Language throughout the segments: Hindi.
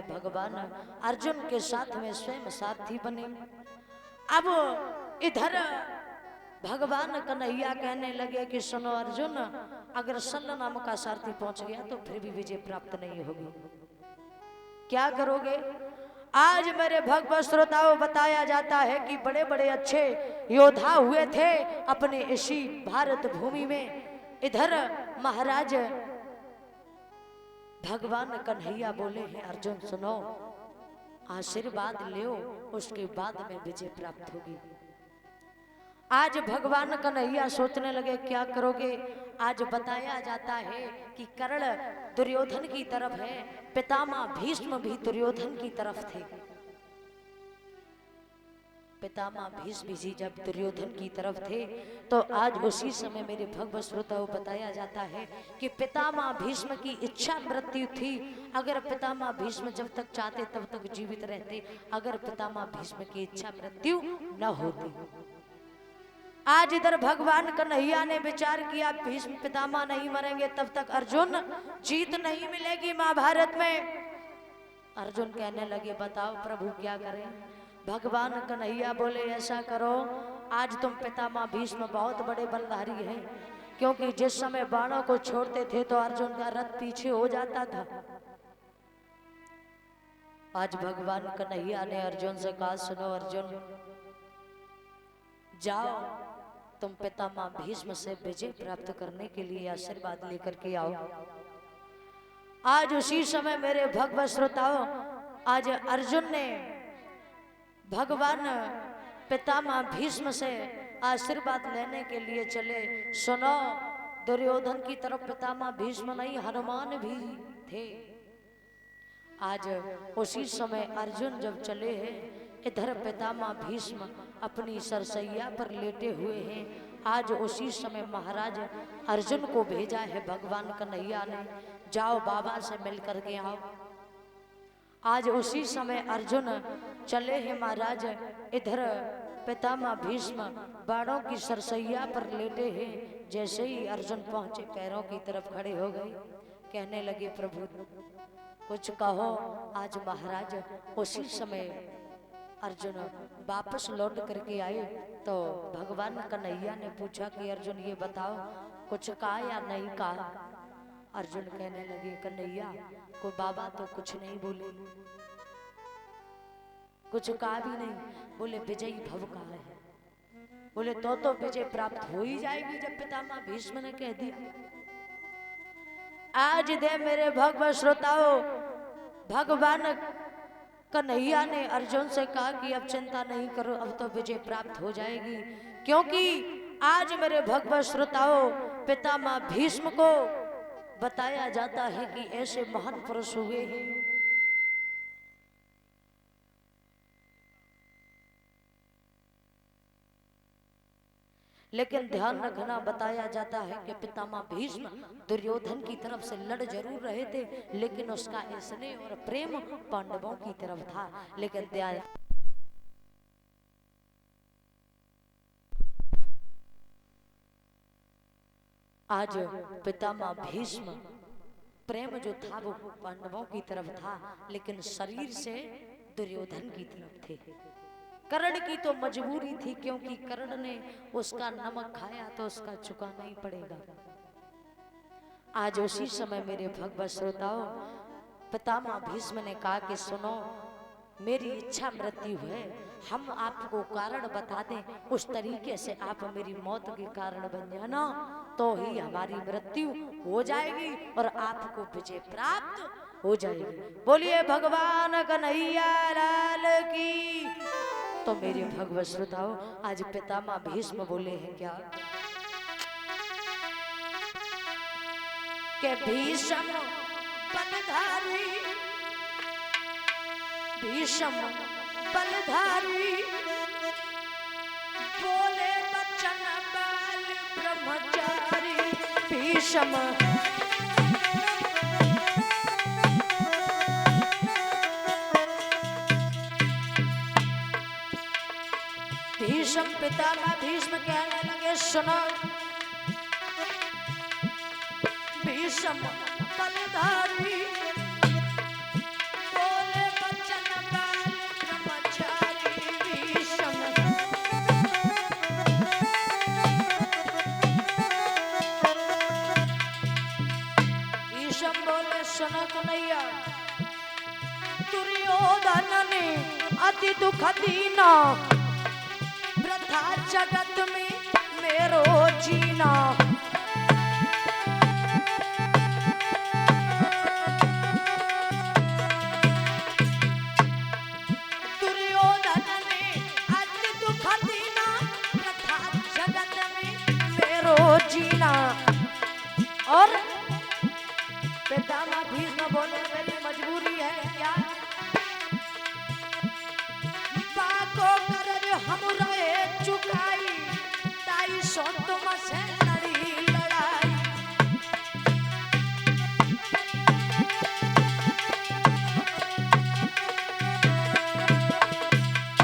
भगवान अर्जुन के साथ में स्वयं सारथी बने। अब इधर भगवान कन्हैया कहने लगे कि सुनो अर्जुन, अगर शल्य नाम का सारथी पहुंच गया तो फिर भी विजय प्राप्त नहीं होगी, क्या करोगे? आज मेरे भगवत श्रोताओं बताया जाता है कि बड़े बड़े अच्छे योद्धा हुए थे अपने इसी भारत भूमि में। इधर महाराज भगवान कन्हैया बोले हैं अर्जुन सुनो, आशीर्वाद लो, उसके बाद में विजय प्राप्त होगी। आज भगवान कन्हैया सोचने लगे क्या करोगे? आज बताया जाता है कि कर्ण दुर्योधन की तरफ है, पितामह भीष्म भी दुर्योधन की तरफ थे। पितामह भीष्म जी जब दुर्योधन की तरफ थे तो आज उसी समय मेरे भगवत श्रोताओं बताया जाता है कि पितामह भीष्म की इच्छा मृत्यु थी। अगर पितामह भीष्म जब तक चाहते तब तक जीवित रहते, अगर पितामह भीष्म की इच्छा मृत्यु न होती। आज इधर भगवान कन्हैया ने विचार किया भीष्म पितामह नहीं मरेंगे तब तक अर्जुन जीत नहीं मिलेगी महाभारत में। अर्जुन कहने लगे बताओ प्रभु क्या करें? भगवान कन्हैया बोले ऐसा करो, आज तुम पितामह भीष्म बहुत बड़े बलधारी हैं, क्योंकि जिस समय बाणों को छोड़ते थे तो अर्जुन का रथ पीछे हो जाता था। आज भगवान कन्हैया ने अर्जुन से कहा सुनो अर्जुन, जाओ तुम पितामह भीष्म से विजय प्राप्त करने के लिए आशीर्वाद लेकर के आओ। आज उसी समय मेरे भगवत श्रोताओं, आज अर्जुन ने भगवान पितामह भीष्म से आशीर्वाद लेने के लिए चले। सुनो, दुर्योधन की तरफ पितामह भीष्म नहीं हनुमान भी थे। आज उसी समय अर्जुन जब चले हैं, इधर पितामह भीष्म अपनी सरसैया पर लेटे हुए हैं। आज उसी समय महाराज अर्जुन को भेजा है भगवान कन्हैया ने, जाओ बाबा से मिल कर के आओ। आज उसी समय अर्जुन चले हैं महाराज, इधर पितामह भीष्म बाणों की सरसैया पर लेटे हैं। जैसे ही अर्जुन पहुंचे पैरों की तरफ खड़े हो गए, कहने लगे प्रभु कुछ कहो। आज महाराज उसी समय अर्जुन वापस लौट करके आए तो भगवान कन्हैया ने पूछा कि अर्जुन ये बताओ कुछ कहा या नहीं कहा? अर्जुन कहने लगे कन्हैया को बाबा तो कुछ नहीं बोले, कुछ कहा भी नहीं। बोले विजयी भव कहा है। बोले तो विजय प्राप्त हो ही जाएगी जब पितामह भीष्म ने कह दिया। आज दे मेरे भगवत श्रोताओं, भगवान कन्हैया ने अर्जुन से कहा कि अब चिंता नहीं करो, अब तो विजय प्राप्त हो जाएगी, क्योंकि आज मेरे भगवत श्रोताओं पितामह भीष्म को बताया जाता है कि ऐसे महान पुरुष हुए हैं। लेकिन ध्यान रखना, बताया जाता है कि पितामह भीष्म दुर्योधन की तरफ से लड़ जरूर रहे थे, लेकिन उसका स्नेह और प्रेम पांडवों की तरफ था। लेकिन ध्यान, आज पितामह भीष्म प्रेम जो था वो पांडवों की तरफ था, लेकिन शरीर से दुर्योधन की तरफ थे। कर्ण की तो मजबूरी थी, क्योंकि कर्ण ने उसका नमक खाया तो उसका चुकाना ही पड़ेगा। आज उसी समय मेरे भगवत श्रोताओं पितामह भीष्म ने कहा कि सुनो, मेरी इच्छा मृत्यु है, हम आपको कारण बता दें, उस तरीके से आप मेरी मौत के कारण बन जाना, तो ही हमारी मृत्यु हो जाएगी और आपको विजय प्राप्त हो जाएगी। बोलिए भगवान कन्हैया लाल की। तो मेरे भगवत श्रोताओं आज पितामह भीष्म बोले हैं क्या कि भीष्म बलधारी, भीष्म बलधारी, बोले बचन बाल ब्रह्मचारी। भीष्म भीष्म पितामह भीष्म कहने लगे सुनो, भीष्म बलधारी, बोले दुर्योधन ने अति दुख दीना, वृथा जगत में मेरो जीना। दुर्योधन ने अति दुख दीना, वृथा जगत में मेरो जीना। और पितामह भीष्म बोले मेरी मजबूरी है क्या, बाको करज हम रहे चुकाई, ताई सो तुम से लड़ी लड़ाई।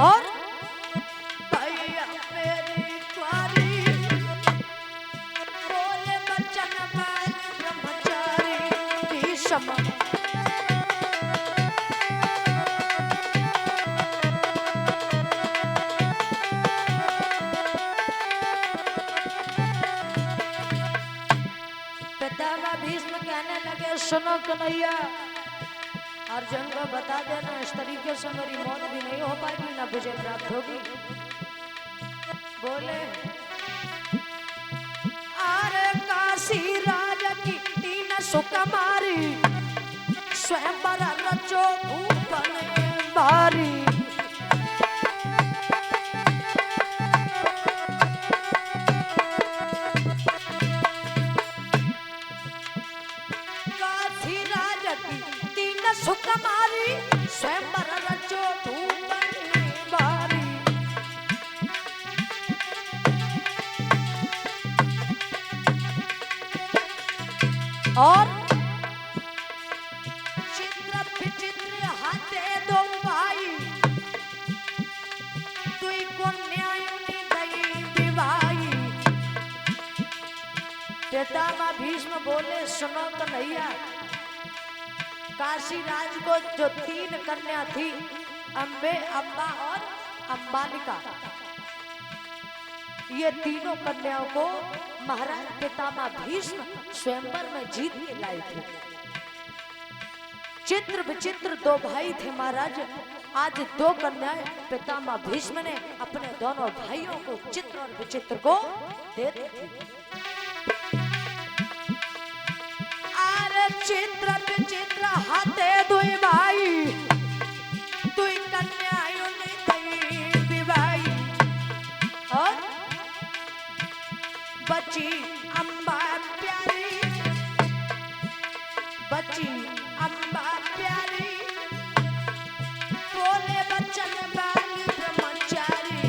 और भैया मेरी कुआरी, बोले बचन बाल ब्रह्मचारी भीष्म। पितामह भीष्म कहने लगे सुनो कन्हैया, अर्जुन को बता देना इस तरीके से मेरी मौत भी नहीं हो पाएगी ना मुझे प्राप्त होगी। बोले आरे काशी राज की तीन सुकुमारी, स्वयंवर रचो भूपन भारी। काशी राज की तीन सुकुमारी, स्वयंवर रचो भूपन भारी। और चित्र विचित्र हाथे दो भाई, तुई को न्याय नहीं दई दिवाई। पितामह भीष्म बोले सुनो कन्हैया, काशी राज को जो तीन कन्या थी, अंबे, अम्बा और अंबालिका, ये तीनों कन्याओं को महाराज पितामह भीष्म स्वयंवर में जीत के लाए थे। चित्र विचित्र दो भाई थे महाराज, आज दो कन्याएं पितामह भीष्म ने अपने दोनों भाइयों को चित्र और विचित्र को दे दी थी। आरे चित्र विचित्र हाथे दुई भाई, दुई कन्याओं ने दई विवाई। और बची अम्बा प्यारी, बची अम्बा प्यारी, बोले बचन बाल ब्रह्मचारी।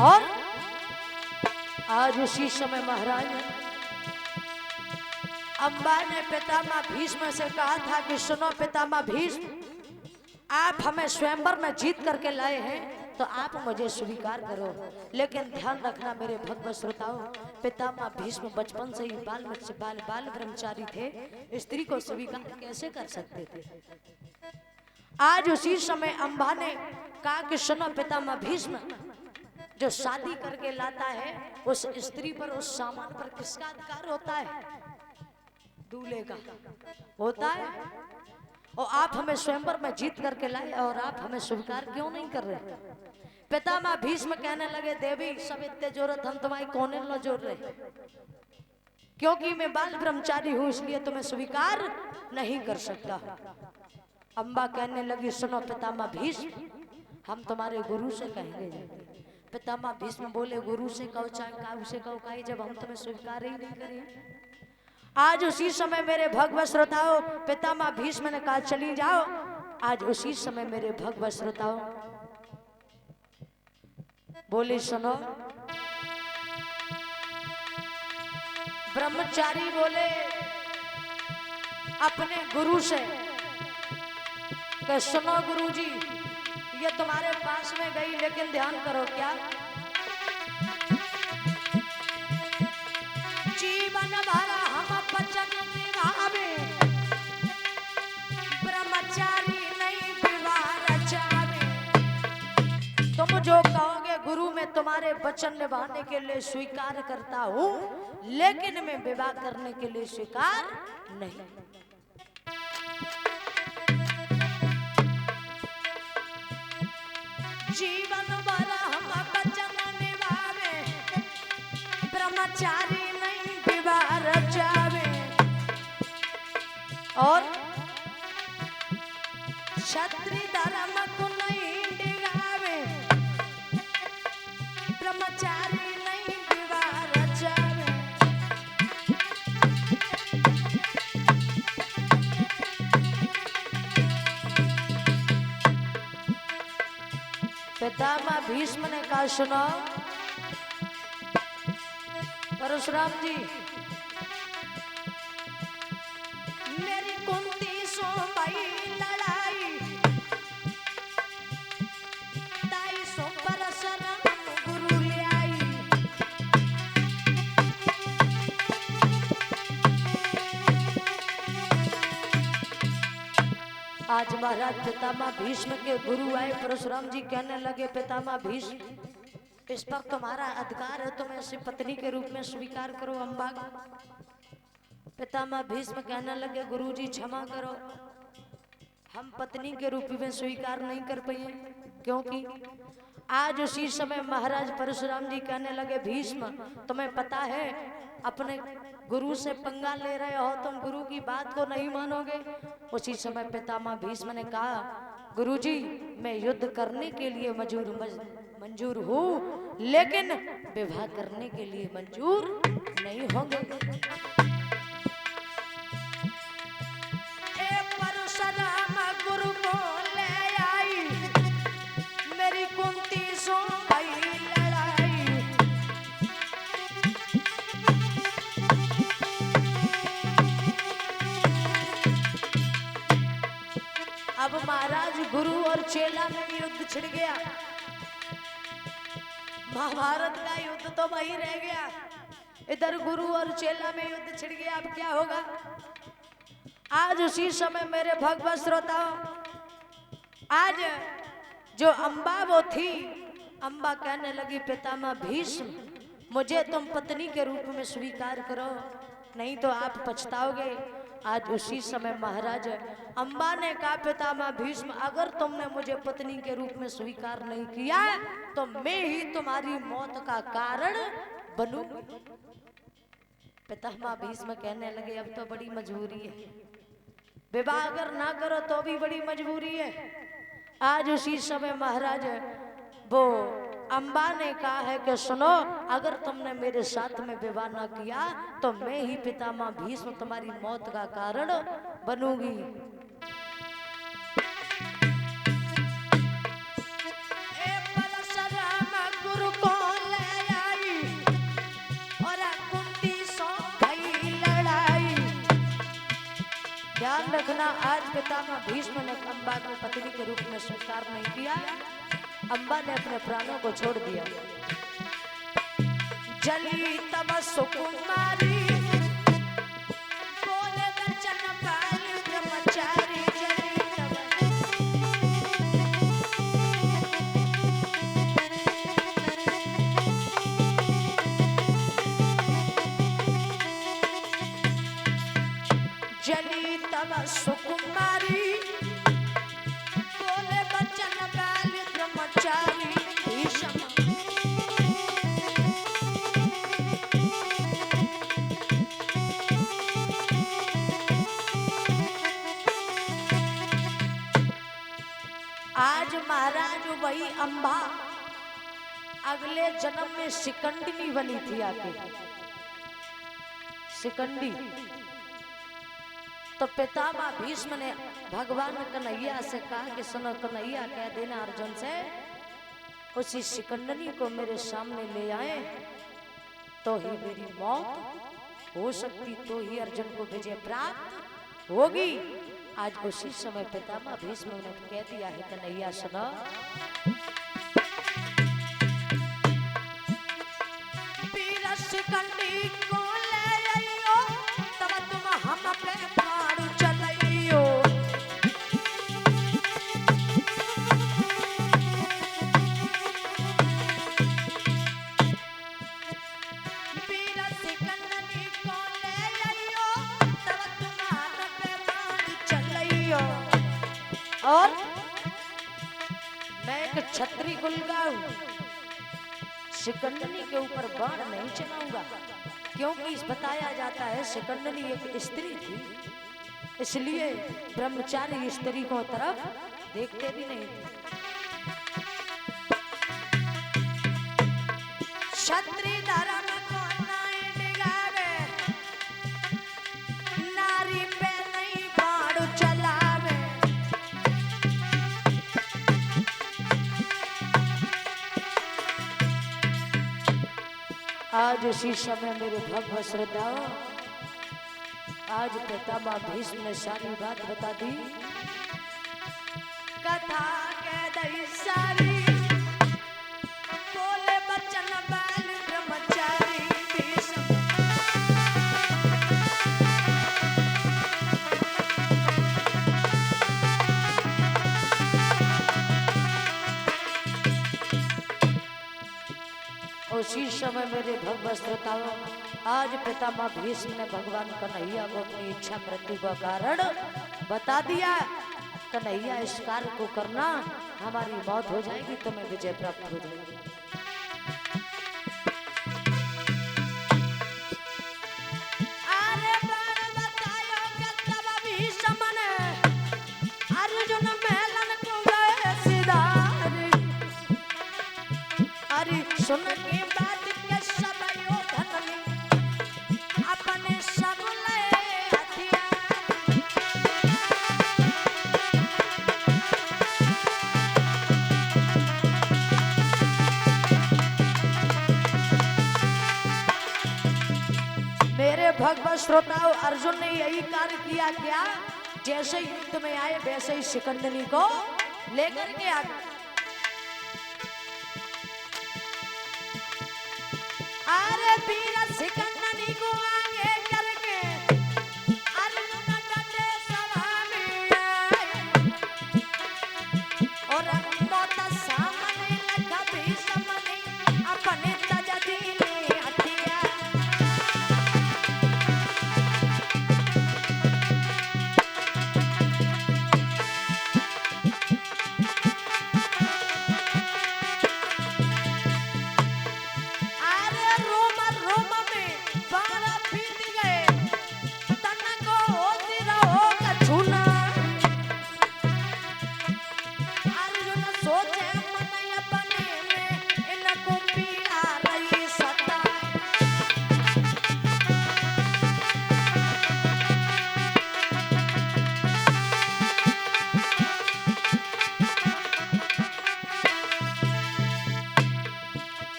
और आज उसी समय महाराज अम्बा ने पितामह भीष्म से कहा था कि सुनो पितामह भीष्म, आप हमें स्वयंवर में जीत करके लाए हैं तो आप मुझे स्वीकार करो, लेकिन ध्यान रखना मेरे भक्त श्रोताओं, पितामह भीष्म बचपन से ही बाल ब्रह्मचारी थे, स्त्री को स्वीकार कैसे कर सकते थे। आज उसी समय अम्बा ने कहा कि सुनो पितामह भीष्म, जो शादी करके लाता है उस स्त्री पर, उस सामान पर किसका अधिकार होता है? दूल्हे का होता है। और आप हमें स्वयंवर में जीत करके लाए और आप हमें स्वीकार क्यों नहीं कर रहे? पितामह भीष्म कहने लगे देवी सब इतने जरूरत हम तुम्हारी कोने लो जोड़ रहे, क्योंकि मैं बाल ब्रह्मचारी हूँ इसलिए तुम्हें स्वीकार नहीं कर सकता। अम्बा कहने लगी सुनो पितामह भीष्म, हम तुम्हारे गुरु से कहेंगे। पितामह भीष्म बोले गुरु से कहो चाहे काऊ से कहो काई, जब हम तुम्हें स्वीकार ही नहीं करें। आज उसी समय मेरे भगवत श्रोताओं, पितामह भीष्म ने कहा चली जाओ। आज उसी समय मेरे भगवत श्रोताओं बोले सुनो, ब्रह्मचारी बोले अपने गुरु से कि सुनो गुरुजी, ये तुम्हारे पास में गई लेकिन ध्यान करो क्या जीवन भरा हम वचन निभावे, ब्रह्मचारी नहीं विवाह रचावे। तुम तुम जो कहोगे गुरु, मैं तुम्हारे वचन निभाने के लिए स्वीकार करता हूँ, लेकिन मैं विवाह करने के लिए स्वीकार नहीं। जीवन भर हम वचन निभावे, ब्रह्मचारी नहीं विवाह रचावे, और क्षत्रिय धर्म को नहीं डिगावे, ब्रह्मचारी नहीं विवाह रचावे। पितामह भीष्म ने कहा, सुनो परशुराम जी, मेरी कुंती सो भाई लड़ाई, ताई सो परशुराम गुरु ले आई। आज महाराज पितामह भीष्म के गुरु आए, परशुराम जी कहने लगे, पितामह भीष्म, इस पर तुम्हारा अधिकार है, तुम ऐसी पत्नी के रूप में स्वीकार करो अम्बा। पितामह भीष्म कहने लगे, गुरुजी क्षमा करो, हम पत्नी के रूप में स्वीकार नहीं कर पाए, क्योंकि आज उसी समय महाराज परशुराम जी कहने लगे, भीष्म तुम्हें पता है अपने गुरु से पंगा ले रहे हो, तुम गुरु की बात को नहीं मानोगे। उसी समय पितामह भीष्म ने कहा, गुरुजी मैं युद्ध करने के लिए मंजूर हूँ, लेकिन विवाह करने के लिए मंजूर नहीं होंगे। परशुराम गुरु को ले आई, मेरी कुंती सो भाई लड़ाई। अब महाराज गुरु और चेला में युद्ध छिड़ गया, महाभारत का युद्ध तो वही रह गया, इधर गुरु और चेला में युद्ध छिड़ गया। अब क्या होगा? आज उसी समय मेरे भगवत श्रोताओं, आज जो अम्बा वो थी, अम्बा कहने लगी, पितामह भीष्म मुझे तुम पत्नी के रूप में स्वीकार करो, नहीं तो आप पछताओगे। आज उसी समय महाराज अम्बा ने कहा, पितामह भीष्म अगर तुमने मुझे पत्नी के रूप में स्वीकार नहीं किया तो मैं ही तुम्हारी मौत का कारण बनूं। पितामह भीष्म कहने लगे, अब तो बड़ी मजबूरी है, विवाह अगर ना करो तो भी बड़ी मजबूरी है। आज उसी समय महाराज वो अम्बा ने कहा है कि सुनो, अगर तुमने मेरे साथ में विवाह ना किया तो मैं ही पितामह भीष्म तुम्हारी मौत का कारण बनूंगी। गुरु को ले आई और कुंती सो भाई लड़ाई। ध्यान रखना, आज पितामह भीष्म ने अम्बा को पत्नी के रूप में स्वीकार नहीं किया, अम्बा ने अपने प्राणों को छोड़ दिया। जली तब सुकुमारी, बोले बचन बाल ब्रह्मचारी, जली तब। जली तब सुकुमारी, बोले बचन बाल ब्रह्मचारी भीष्म। आज महाराज वही अम्बा अगले जन्म में शिकंडिनी बनी थी, आके शिकंडी। तो पितामह भीष्म ने भगवान कन्हैया से कहा कि सुनो कन्हैया, कह देना अर्जुन से उसी शिकंडनी को मेरे सामने ले आए तो ही मेरी मौत हो सकती, तो ही अर्जुन को विजय प्राप्त होगी। आज उसी समय पितामह भीष्म ने कह दिया है, कन्हैया सुनो, वीर शिकंडी को ले आइयो, तब तुम हम पे प्राण चलाइयो। छत्री कुल गाऊं, शिकंडनी के ऊपर बाण नहीं चलाऊंगा, क्योंकि बताया जाता है शिकंडनी एक स्त्री थी, इसलिए ब्रह्मचारी स्त्री को तरफ देखते भी नहीं थे। छत्री धर्म को नहीं डिगावे, नारी पे नहीं बाण चलावे। आज उसी समय मेरे भक्त श्रोताओं, आज पितामह भीष्म ने सारी बात बता दी। कथा के दई सारी बोले बचन बाल ब्रह्मचारी भीष्म। उसी समय मेरे भक्त श्रोताओं, आज पितामह भीष्म ने भगवान कन्हैया को अपनी इच्छा मृत्यु का कारण बता दिया। कन्हैया इस कार्य को करना, हमारी मौत हो जाएगी, तुम्हें विजय प्राप्त हो जाएगी। सुन के बात के सब योधन अपने सब ले हथियार। मेरे भगवत श्रोताओं, अर्जुन ने यही कार्य किया क्या? जैसे युद्ध में आए वैसे ही शिकंडनी को लेकर के आ गए। अरे वीर शिकंडनी को आगे करके अर्जुन डटे सभा में आए, और मौत सामने लगा भीष्म ने अपने तजदीने हथियार।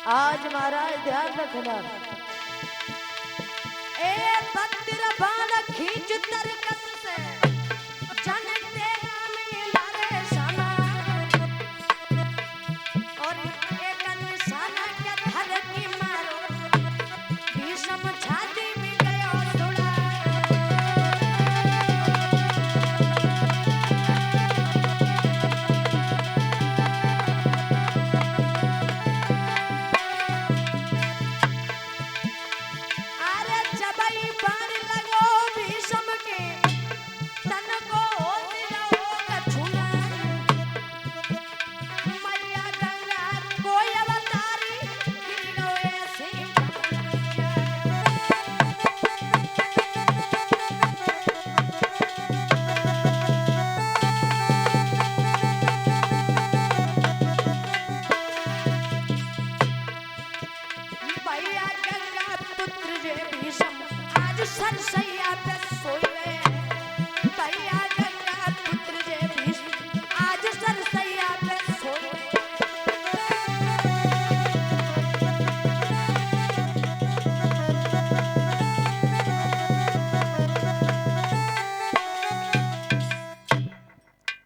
आज महाराज ध्यान रखना, ए भक्तिर बाण खींच तरक